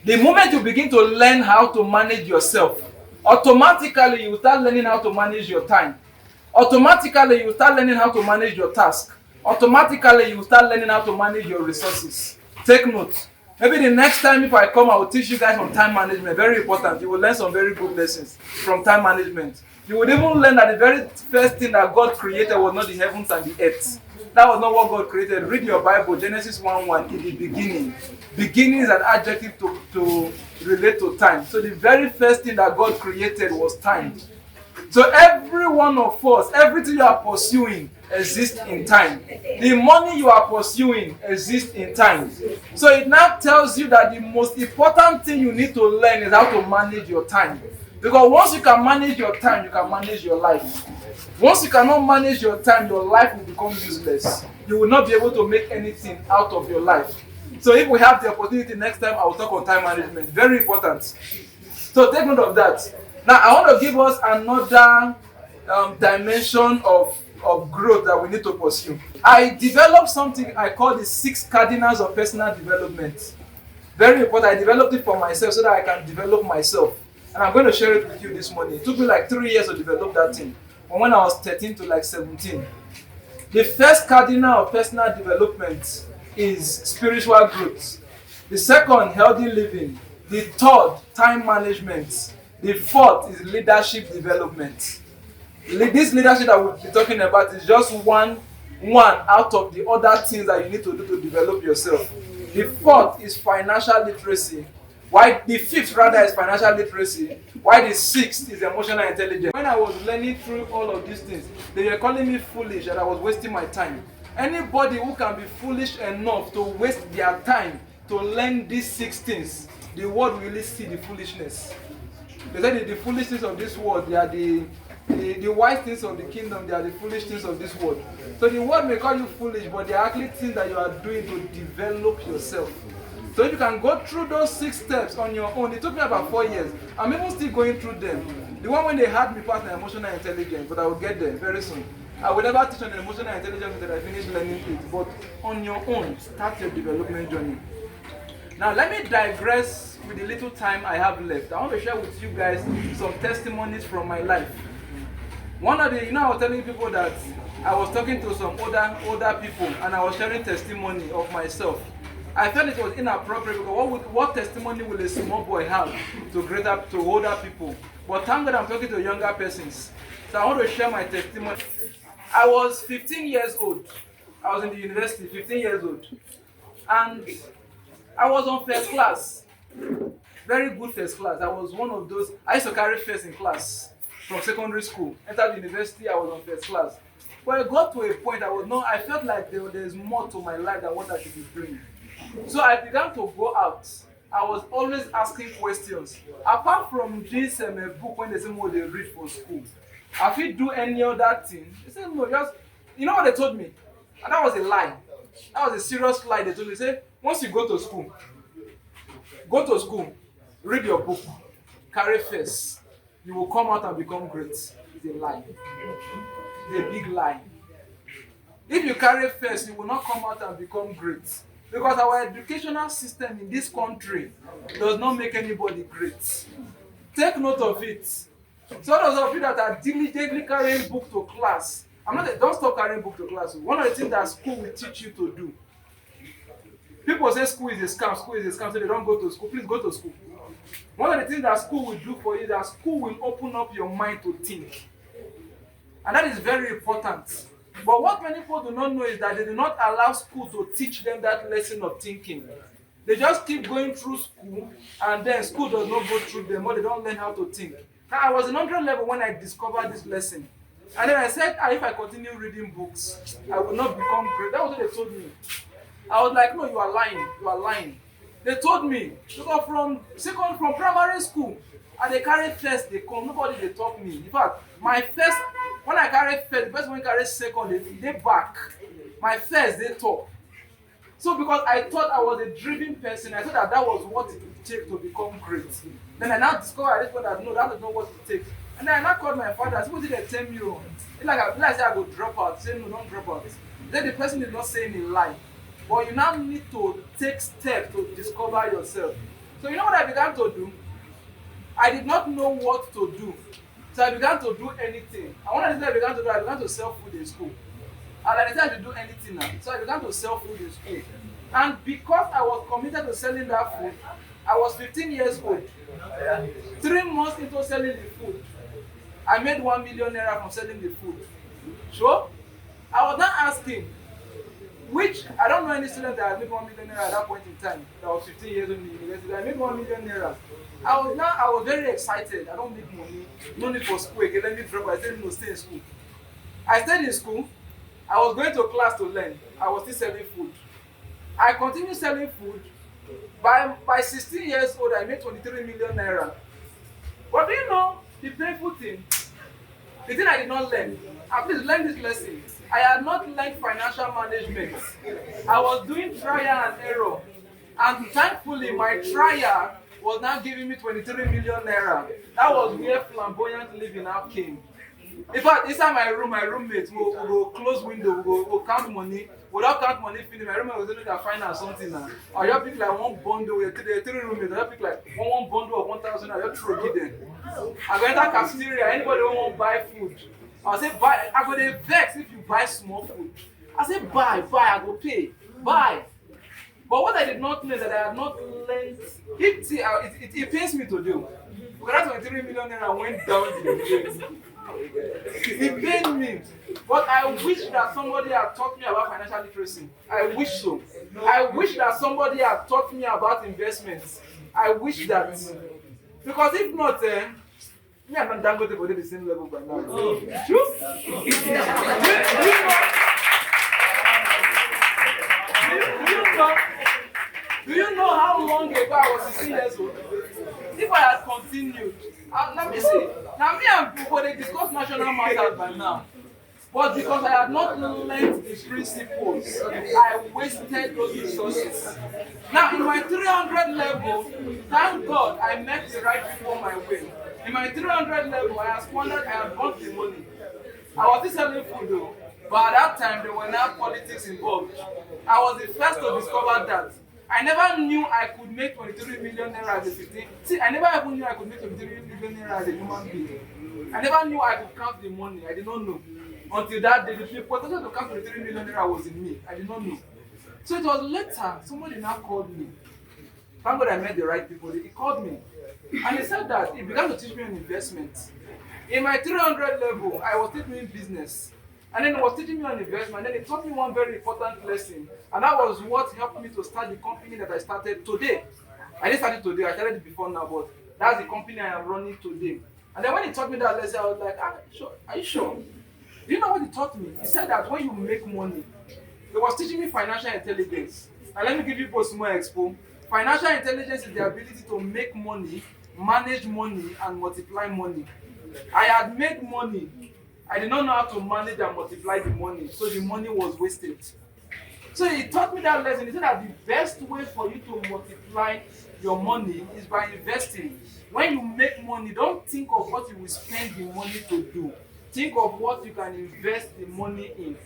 The moment you begin to learn how to manage yourself, automatically you start learning how to manage your time. Automatically you start learning how to manage your task. Automatically you start learning how to manage your resources. Take note. Maybe the next time if I come, I will teach you guys on time management. Very important. You will learn some very good lessons from time management. You would even learn that the very first thing that God created was not the heavens and the earth. That was not what God created. Read your Bible, Genesis 1:1, in the beginning. Beginning is an adjective to relate to time. So the very first thing that God created was time. So every one of us, everything you are pursuing exists in time. The money you are pursuing exists in time. So it now tells you that the most important thing you need to learn is how to manage your time. Because once you can manage your time, you can manage your life. Once you cannot manage your time, your life will become useless. You will not be able to make anything out of your life. So if we have the opportunity next time, I will talk on time management. Very important. So take note of that. Now, I want to give us another dimension of growth that we need to pursue. I developed something I call the 6 cardinals of personal development. Very important. I developed it for myself so that I can develop myself. And I'm going to share it with you this morning. It took me like 3 years to develop that thing. From when I was 13 to like 17. The first cardinal of personal development is spiritual growth. The second, healthy living. The third, time management. The fourth is leadership development. This leadership that we'll be talking about is just one out of the other things that you need to do to develop yourself. The fourth is financial literacy. Why the fifth rather is financial literacy. Why the sixth is emotional intelligence. When I was learning through all of these things, they were calling me foolish and I was wasting my time. Anybody who can be foolish enough to waste their time to learn these 6 things, the world will really see the foolishness. They said the foolishness of this world, they are the wise things of the kingdom, they are the foolish things of this world. So the world may call you foolish, but they are actually things that you are doing to develop yourself. So if you can go through those 6 steps on your own, it took me about 4 years. I'm even still going through them. The one when they had me pass my emotional intelligence, but I will get there very soon. I will never teach on emotional intelligence until I finish learning it, but on your own, start your development journey. Now let me digress with the little time I have left. I want to share with you guys some testimonies from my life. One of the, I was telling people that I was talking to some older people and I was sharing testimony of myself. I felt it was inappropriate because what testimony will a small boy have to older people? But thank God I'm talking to younger persons. So I want to share my testimony. I was 15 years old. I was in the university, 15 years old. And I was on first class. Very good first class. I was one of those. I used to carry first in class from secondary school. Entered the university, I was on first class. But I got to a point I felt like there's more to my life than what I should be doing. So I began to go out. I was always asking questions. Apart from this book when they say what they read for school, have you do any other thing? They said no, just you know what they told me? And that was a lie. That was a serious lie they told me. They said, once you go to school, read your book, carry first, you will come out and become great. It's a lie. It's a big lie. If you carry first, you will not come out and become great. Because our educational system in this country does not make anybody great. Take note of it. So those of you that are diligently carrying book to class, don't stop carrying book to class. One of the things that school will teach you to do. People say school is a scam, so they don't go to school. Please go to school. One of the things that school will do for you is that school will open up your mind to think. And that is very important. But what many people do not know is that they do not allow school to teach them that lesson of thinking. They just keep going through school and then school does not go through them or they don't learn how to think. Now, I was in 100 level when I discovered this lesson. And then I said, if I continue reading books, I will not become great. That was what they told me. I was like, no, you are lying. You are lying. They told me, because from primary school, and they carry first, they come, nobody they taught me. In fact, my first, when I carry first, the person when carry second, they back. My first, they talk. So because I thought I was a driven person, I thought that was what it would take to become great. Then I now discovered at this point that no, that is not what it takes. And then I now called my father. I said, what did they tell me? I said I go drop out. He said, no, don't drop out. Then the person is not saying a lie. But you now need to take steps to discover yourself. So you know what I began to do? I did not know what to do. So I began to do anything. And one of the things I began to do, I began to sell food in school. And I decided to do anything now. So I began to sell food in school. And because I was committed to selling that food, I was 15 years old. 3 months into selling the food, I made 1 million naira from selling the food. Sure? I was not asking, I don't know any student that had made 1 million naira at that point in time. That was 15 years old in the university. I made 1 million naira. I was very excited. I don't make money. No need for school again. Let me drop. I said, no, stay in school. I stayed in school. I was going to class to learn. I was still selling food. I continued selling food. By 16 years old, I made 23 million naira. But do you know the painful thing? The thing I did not learn. Please learn this lesson. I had not learned financial management. I was doing trial and error. And thankfully, my trial was now giving me 23 million naira. That was where flamboyant living now came. In fact, inside my room, my roommates will go close window, will count money. Without count money finish, my roommate was looking at finance something now. I just pick like one bundle, there are 3 roommates, I just pick like one bundle of 1,000, I just throw give them. I go enter cafeteria, anybody who want buy food. I say buy, I go dey vex if you buy small food. I say buy, I go pay, buy. But what I did not know is that I had not learned, it pains me to do. Because that 23 million naira went down to the drain. It pained me. But I wish that somebody had taught me about financial literacy. I wish so. I wish that somebody had taught me about investments. I wish that. Because if not, me and Dangote will be the same level by now. True? Do you know how long ago I was 16 years old? If I had continued, let me see. Now me and people they discuss national matters by now. But because I had not learned the principles, I wasted those resources. Now in my 300 level, thank God I met the right people on my way. In my 300 level, I had squandered, I had burnt the money. I was still selling food though, but at that time there were now politics involved. I was the first to discover that. I never knew I could make 23 million naira as a 15. See, I never even knew I could make 23 million naira as a human being. I never knew I could count the money. I did not know. Until that day, the potential to count 23 million naira was in me. I did not know. So it was later, somebody now called me. Thank God I met the right people. He called me. And he said that he began to teach me on investment. In my 300 level, I was still doing business. And then he was teaching me on investment. And then he taught me one very important lesson. And that was what helped me to start the company that I started today. I didn't start it today. I started it before now, but that's the company I am running today. And then when he taught me that lesson, I was like, sure. Are you sure? Do you know what he taught me? He said that when you make money, he was teaching me financial intelligence. And let me give you both small expo. Financial intelligence is the ability to make money, manage money, and multiply money. I had made money. I did not know how to manage and multiply the money, so the money was wasted. So he taught me that lesson. He said that the best way for you to multiply your money is by investing. When you make money, don't think of what you will spend the money to do. Think of what you can invest the money in.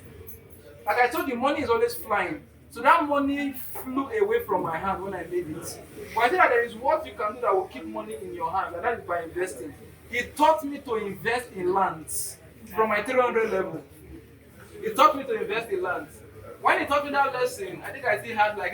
Like I told you, money is always flying. So that money flew away from my hand when I made it. But I think that there is what you can do that will keep money in your hand, and that is by investing. He taught me to invest in lands from my 300 level. He taught me to invest in lands. When he taught me that lesson, I think I still had like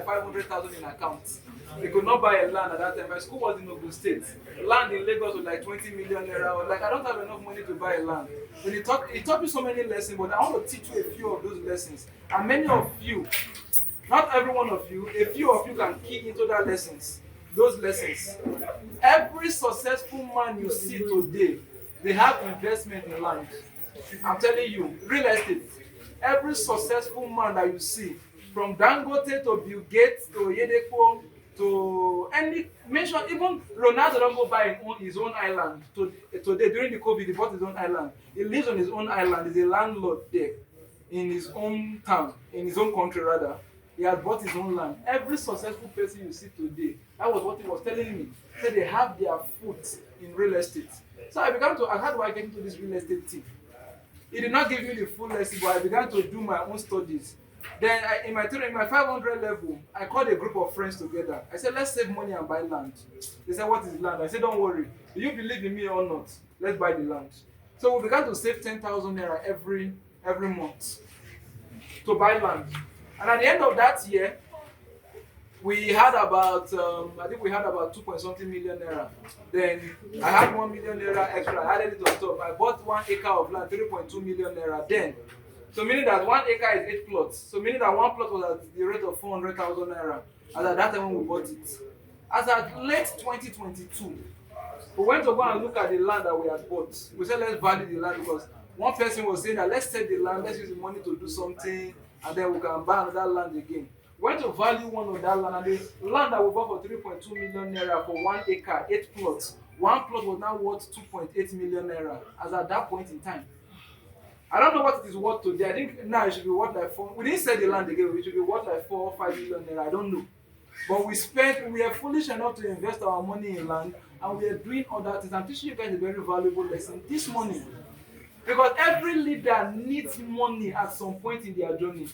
500,000 in accounts. They could not buy a land at that time. My school was in Ogun State. Land in Lagos was like 20 million naira. I was like, I don't have enough money to buy a land. When he taught me so many lessons, but I want to teach you a few of those lessons. And many of you, not every one of you, a few of you can key into that lessons. Those lessons. Every successful man you see today, they have investment in land. I'm telling you, real estate. Every successful man that you see, from Dangote to Bill Gates to Oyedepo to any mention, even Ronaldo don't go buy his own island. Today, during the COVID, he bought his own island. He lives on his own island. He's a landlord there in his own town, in his own country rather. He has bought his own land. Every successful person you see today, that was what he was telling me. He said they have their foot in real estate. So I began to ask, how do I get into this real estate thing? He did not give me the full lesson, but I began to do my own studies. Then in my 500 level, I called a group of friends together. I said, let's save money and buy land. They said, what is land? I said, don't worry. Do you believe in me or not? Let's buy the land. So we began to save 10,000 naira every month to buy land. And at the end of that year, we had about, I think we had about 2 point something million naira. Then I had 1 million naira extra. I added it on top. I bought 1 acre of land, 3.2 million naira. Then, so meaning that 1 acre is 8 plots. So meaning that 1 plot was at the rate of 400,000 naira. As at that time when we bought it. As at late 2022, we went to go and look at the land that we had bought. We said let's value the land because one person was saying that let's sell the land, let's use the money to do something, and then we can buy another land again. We went to value one of that land, and the land that we bought for 3.2 million naira for 1 acre, 8 plots. 1 plot was now worth 2.8 million naira as at that point in time. I don't know what it is worth today. I think now it should be worth like 4. We didn't sell the land again, it should be worth like 4 or 5 million naira. I don't know. But we are foolish enough to invest our money in land, and we are doing other things. I'm teaching you guys a very valuable lesson this morning. Because every leader needs money at some point in their journey.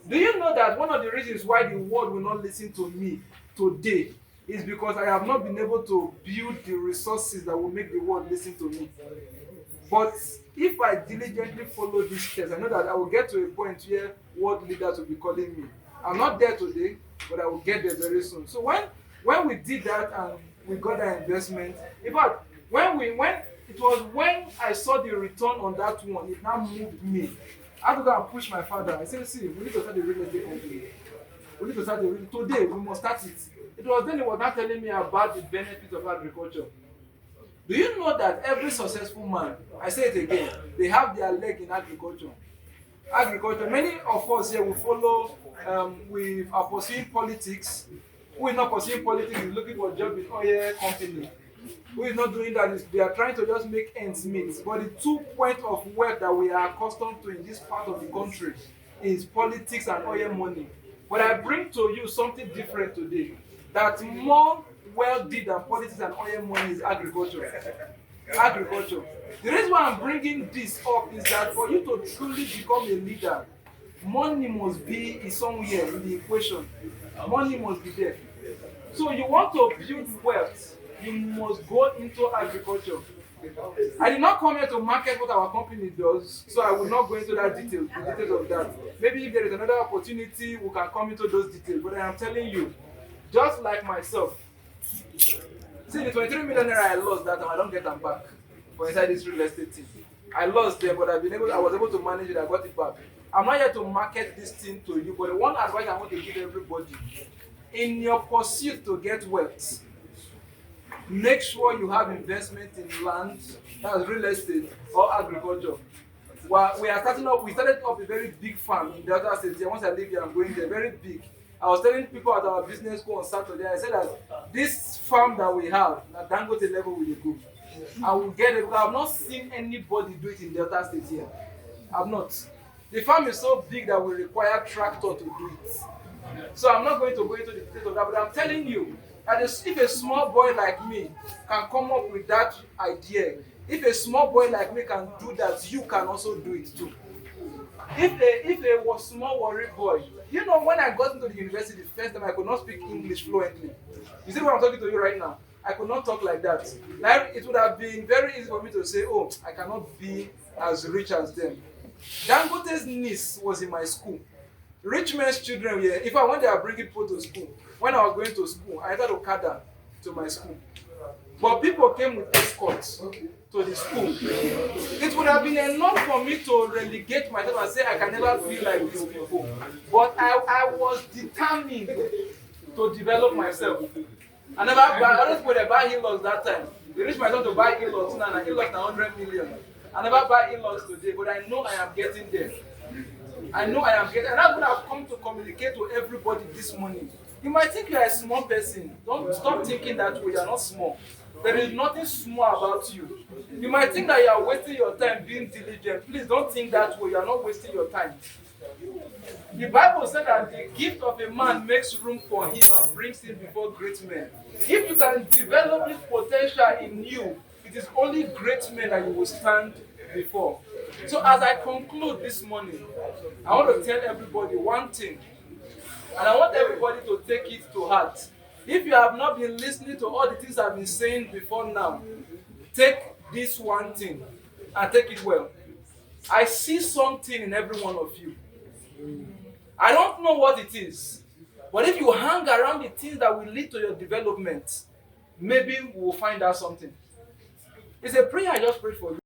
Do you know that one of the reasons why the world will not listen to me today is because I have not been able to build the resources that will make the world listen to me? But if I diligently follow these steps, I know that I will get to a point where world leaders will be calling me. I'm not there today, but I will get there very soon. So when we did that and we got that investment, in fact, when I saw the return on that one, it now moved me. I had to go and push my father. I said, see, we need to start a real estate company. We need to start today, we must start it. It was then he was not telling me about the benefits of agriculture. Do you know that every successful man, I say it again, they have their leg in agriculture. Agriculture, many of us here will follow, we are pursuing politics. Who is not pursuing politics is looking for a job in oil company. Who is not doing that is they are trying to just make ends meet. But the 2 points of work that we are accustomed to in this part of the country is politics and oil money. But I bring to you something different today. That more wealthy than politics and oil money is agriculture. Agriculture. The reason why I'm bringing this up is that for you to truly become a leader, money must be somewhere in the equation. Money must be there. So you want to build wealth, you must go into agriculture. I did not come here to market what our company does, so I will not go into the details of that. Maybe if there is another opportunity, we can come into those details. But I am telling you, just like myself, see the 23 million naira I lost that time, I don't get them back for inside this real estate thing. I lost them, but I was able to manage it, I got it back. I'm not here to market this thing to you, but the one advice I want to give everybody, in your pursuit to get wealth, make sure you have investment in land, that's real estate or agriculture. Well, we started up a very big farm in Delta State here. Once I leave here, I'm going there, very big. I was telling people at our business school on Saturday, I said that this farm that we have, at Dangote level will go. I will get it, because I've not seen anybody do it in Delta State here. I've not. The farm is so big that we require tractor to do it. So I'm not going to go into the details of that, but I'm telling you that if a small boy like me can come up with that idea, if a small boy like me can do that, you can also do it too. If a small worried boy, you know, when I got into the university the first time, I could not speak English fluently. You see what I'm talking to you right now? I could not talk like that. Like, it would have been very easy for me to say, oh, I cannot be as rich as them. Dangote's niece was in my school. Rich men's children here, if I want they are bringing people to school. when I was going to school, I entered Okada to my school. But people came with escorts to the school. It would have been enough for me to relegate myself and say I can never be like these people. But I was determined to develop myself. I always put a buy in-laws that time. They reached my time to buy in-laws now, and in-laws now 100 million. I never buy in-laws today, but I know I am getting there. I know I am getting, and that's what I've come to communicate to everybody this morning. You might think you are a small person. Don't stop thinking that way. You are not small. There is nothing small about you. You might think that you are wasting your time being diligent. Please don't think that way. You are not wasting your time. The Bible said that the gift of a man makes room for him and brings him before great men. If you can develop this potential in you, it is only great men that you will stand before. So as I conclude this morning, I want to tell everybody one thing. And I want everybody to take it to heart. If you have not been listening to all the things I've been saying before now, take this one thing and take it well. I see something in every one of you. I don't know what it is. But if you hang around the things that will lead to your development, maybe we will find out something. It's a prayer I just prayed for you.